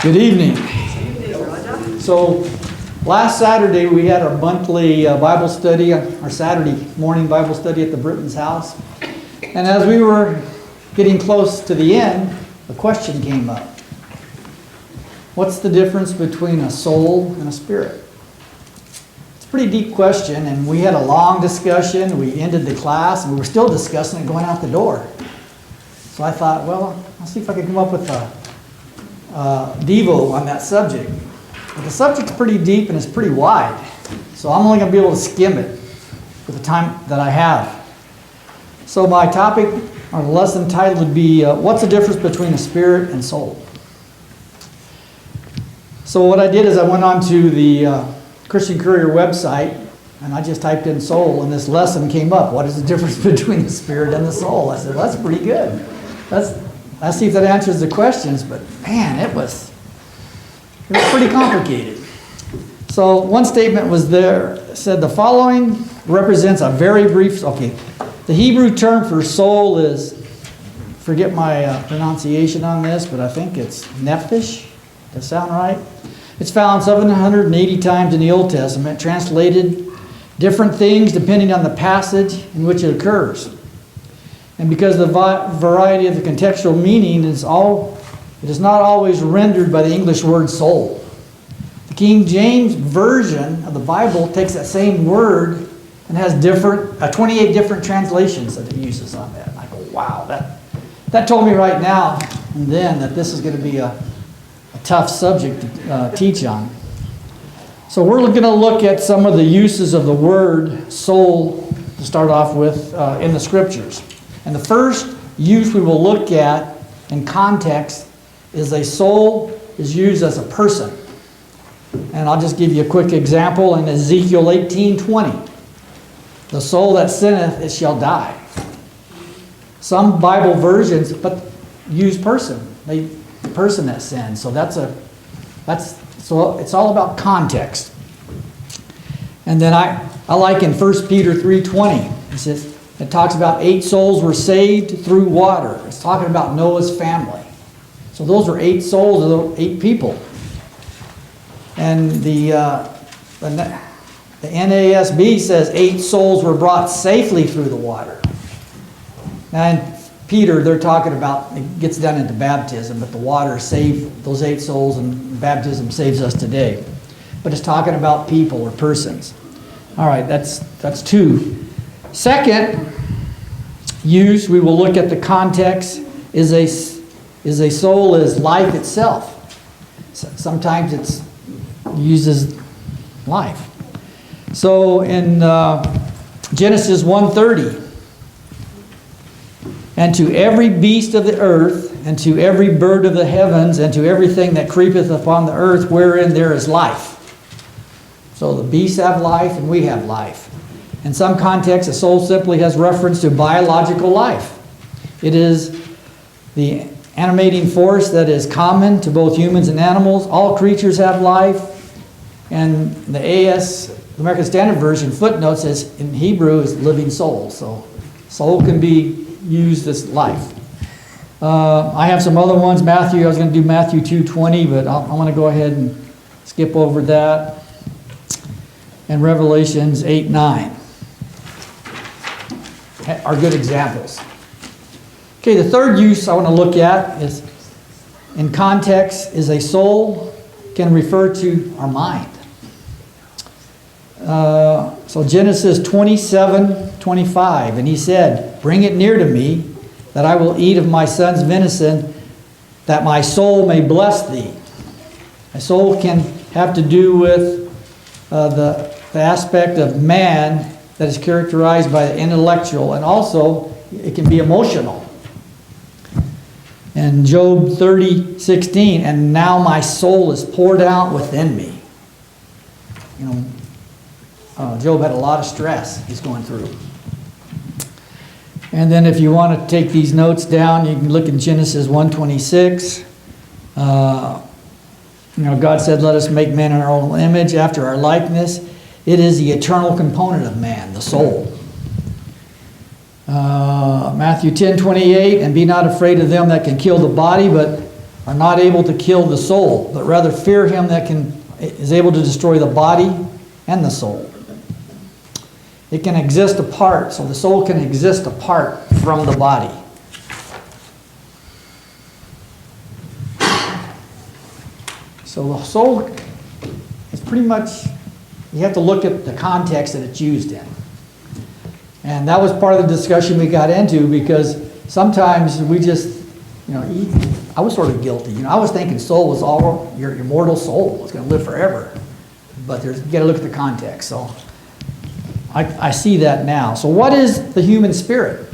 Good evening. So last Saturday we had our monthly Bible study, our Saturday morning Bible study at the Britton's house. And as we were getting close to the end, a question came up. What's the difference between a soul and a spirit? It's a pretty deep question, and we had a long discussion. We ended the class, and we were still discussing it going out the door. So I thought, well, I'll see if I can come up with a devo on that subject. But the subject's pretty deep and it's pretty wide, so I'm only going to be able to skim it for the time that I have. So my topic, or the lesson title would be, what's the difference between a spirit and soul? So what I did is I went on to the Christian Courier website, and I just typed in soul, and this lesson came up. What is the difference between the spirit and the soul? I said, well, that's pretty good. Let's see if that answers the questions, but man, it was pretty complicated. So one statement was there, said the following represents a very brief, the Hebrew term for soul is, forget my pronunciation on this, but I think it's nephesh. Does that sound right? It's found 780 times in the Old Testament, translated different things depending on the passage in which it occurs. And because the variety of the contextual meaning it is not always rendered by the English word soul. The King James Version of the Bible takes that same word and has 28 different translations that it uses on that. And I go, wow, that told me right now and then that this is going to be a tough subject to teach on. So we're going to look at some of the uses of the word soul to start off with in the Scriptures. And the first use we will look at in context is a soul is used as a person. And I'll just give you a quick example in Ezekiel 18:20. The soul that sinneth, it shall die. Some Bible versions use person. The person that sins. So so it's all about context. And then I like in 1 Peter 3:20. It talks about 8 souls were saved through water. It's talking about Noah's family. So those are 8 souls, 8 people. And the NASB says 8 souls were brought safely through the water. Now in Peter, they're talking about, it gets down into baptism, but the water saved those 8 souls, and baptism saves us today. But it's talking about people or persons. All right, that's 2. Second use, we will look at the context, is a soul is life itself. Sometimes it uses life. So in Genesis 1:30, and to every beast of the earth, and to every bird of the heavens, and to everything that creepeth upon the earth, wherein there is life. So the beasts have life, and we have life. In some contexts, a soul simply has reference to biological life. It is the animating force that is common to both humans and animals. All creatures have life. And the American Standard Version, footnote says in Hebrew is living soul. So soul can be used as life. I have some other ones. I was going to do Matthew 2:20, but I'm going to go ahead and skip over that. And Revelations 8:9 are good examples. Okay, the third use I want to look at is, in context, is a soul can refer to our mind. So Genesis 27:25, and he said, bring it near to me, that I will eat of my son's venison, that my soul may bless thee. A soul can have to do with the aspect of man that is characterized by the intellectual, and also it can be emotional. And Job 30:16, and now my soul is poured out within me. Job had a lot of stress he's going through. And then if you want to take these notes down, you can look in Genesis 1:26. God said, let us make man in our own image, after our likeness. It is the eternal component of man, the soul. Matthew 10:28, and be not afraid of them that can kill the body, but are not able to kill the soul, but rather fear him that is able to destroy the body and the soul. It can exist apart, so the soul can exist apart from the body. So the soul is pretty much, you have to look at the context that it's used in. And that was part of the discussion we got into, because sometimes we just, I was sort of guilty. I was thinking soul was all, your mortal soul was going to live forever. But you got to look at the context. So I see that now. So what is the human spirit?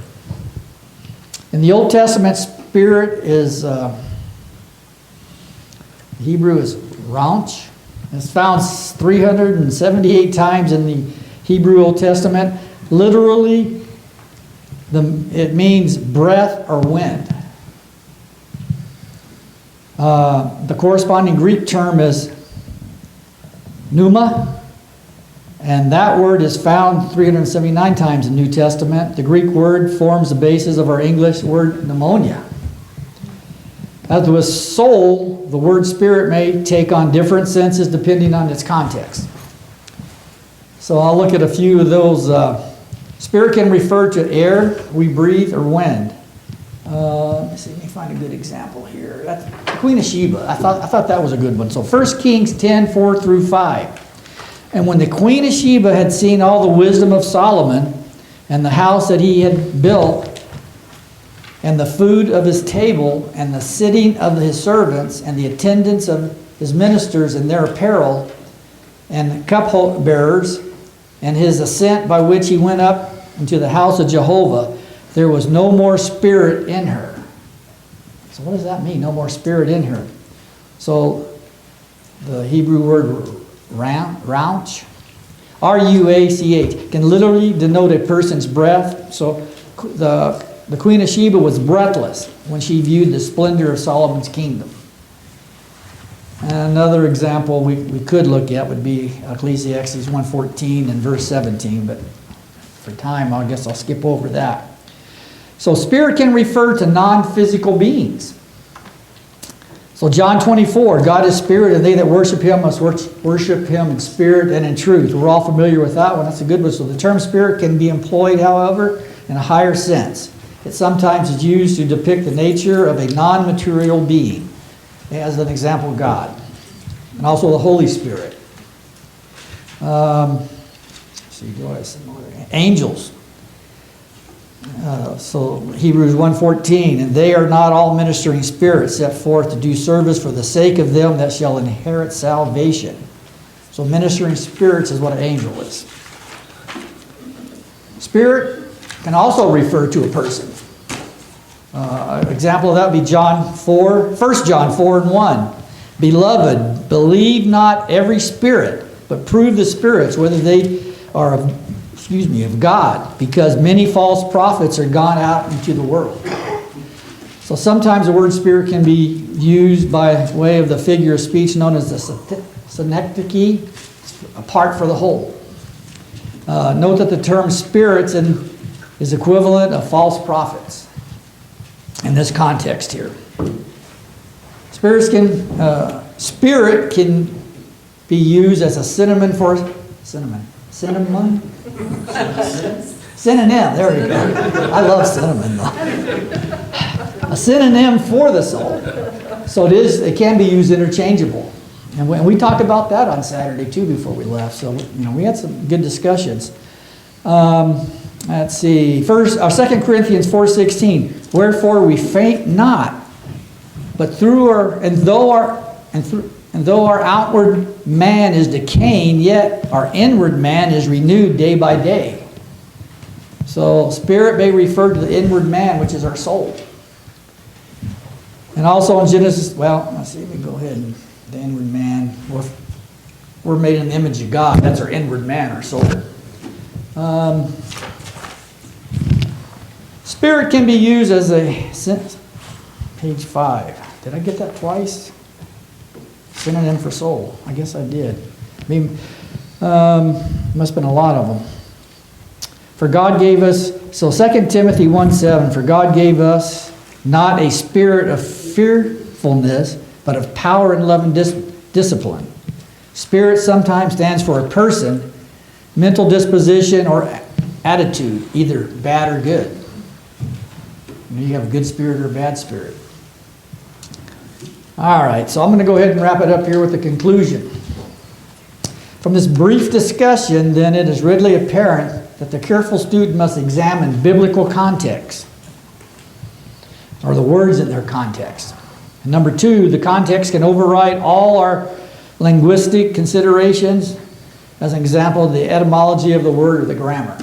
In the Old Testament, spirit is, Hebrew is raunch. It's found 378 times in the Hebrew Old Testament. Literally, it means breath or wind. The corresponding Greek term is pneuma, and that word is found 379 times in the New Testament. The Greek word forms the basis of our English word pneumonia. As with soul, the word spirit may take on different senses depending on its context. So I'll look at a few of those. Spirit can refer to air we breathe or wind. Let me see, let me find a good example here. That's Queen of Sheba. I thought that was a good one. So 1 Kings 10, 4 through 5. And when the Queen of Sheba had seen all the wisdom of Solomon and the house that he had built, and the food of his table, and the sitting of his servants, and the attendance of his ministers and their apparel, and the cupbearers, and his ascent by which he went up into the house of Jehovah, there was no more spirit in her. So what does that mean, no more spirit in her? So the Hebrew word raunch, R-U-A-C-H, can literally denote a person's breath. So the Queen of Sheba was breathless when she viewed the splendor of Solomon's kingdom. And another example we could look at would be Ecclesiastes 1:14 and verse 17, but for time, I guess I'll skip over that. So spirit can refer to non-physical beings. So John 24, God is spirit, and they that worship him must worship him in spirit and in truth. We're all familiar with that one. That's a good one. So the term spirit can be employed, however, in a higher sense. It sometimes is used to depict the nature of a non-material being, as an example, God, and also the Holy Spirit. Let's see, do I have some more? Angels. So Hebrews 1:14, and they are not all ministering spirits set forth to do service for the sake of them that shall inherit salvation. So ministering spirits is what an angel is. Spirit can also refer to a person. An example of that would be 1 John 4 and 1. Beloved, believe not every spirit, but prove the spirits whether they are of God, because many false prophets are gone out into the world. So sometimes the word spirit can be used by way of the figure of speech known as the synecdoche, apart for the whole. Note that the term spirits is equivalent of false prophets in this context here. Spirit can be used as a synonym for synonym. Synonym. There we go. I love cinnamon though. A synonym for the soul. So it can be used interchangeable, and we talked about that on Saturday too before we left. So we had some good discussions. Let's see. 2 Corinthians 4:16. Wherefore we faint not, but though our outward man is decaying, yet our inward man is renewed day by day. So spirit may refer to the inward man, which is our soul. And also in Genesis, let's see, let me go ahead and the inward man. We're made in the image of God. That's our inward man, our soul. Spirit can be used as page 5. Did I get that twice? Synonym for soul. I guess I did. Must have been a lot of them. For God gave us, so 2 Timothy 1:7, for God gave us not a spirit of fearfulness, usefulness, but of power and love and discipline. Spirit sometimes stands for a person, mental disposition, or attitude, either bad or good. You have a good spirit or a bad spirit. All right, so I'm going to go ahead and wrap it up here with the conclusion. From this brief discussion, then, it is readily apparent that the careful student must examine biblical context, or the words in their context. And number two, the context can override all our linguistic considerations, as an example, the etymology of the word or the grammar.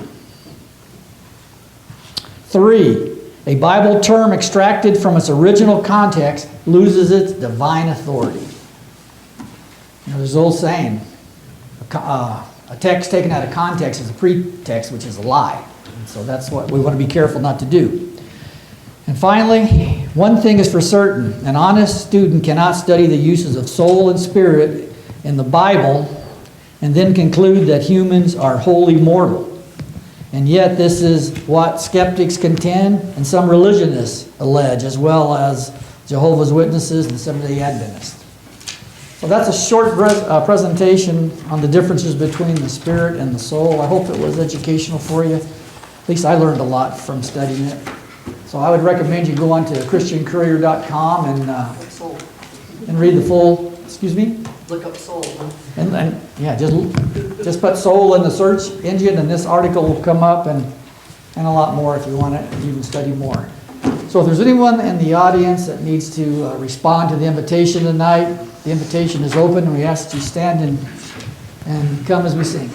3, a Bible term extracted from its original context loses its divine authority. There's an old saying, a text taken out of context is a pretext, which is a lie. And so that's what we want to be careful not to do. And finally, one thing is for certain, an honest student cannot study the uses of soul and spirit in the Bible and then conclude that humans are wholly mortal. And yet this is what skeptics contend and some religionists allege, as well as Jehovah's Witnesses and Seventh-day Adventists. So that's a short presentation on the differences between the spirit and the soul. I hope it was educational for you. At least I learned a lot from studying it. So I would recommend you go on to ChristianCourier.com and read the full, excuse me? Look up soul. And yeah, just put soul in the search engine and this article will come up, and a lot more if you want to even study more. So if there's anyone in the audience that needs to respond to the invitation tonight, the invitation is open, and we ask that you stand and come as we sing.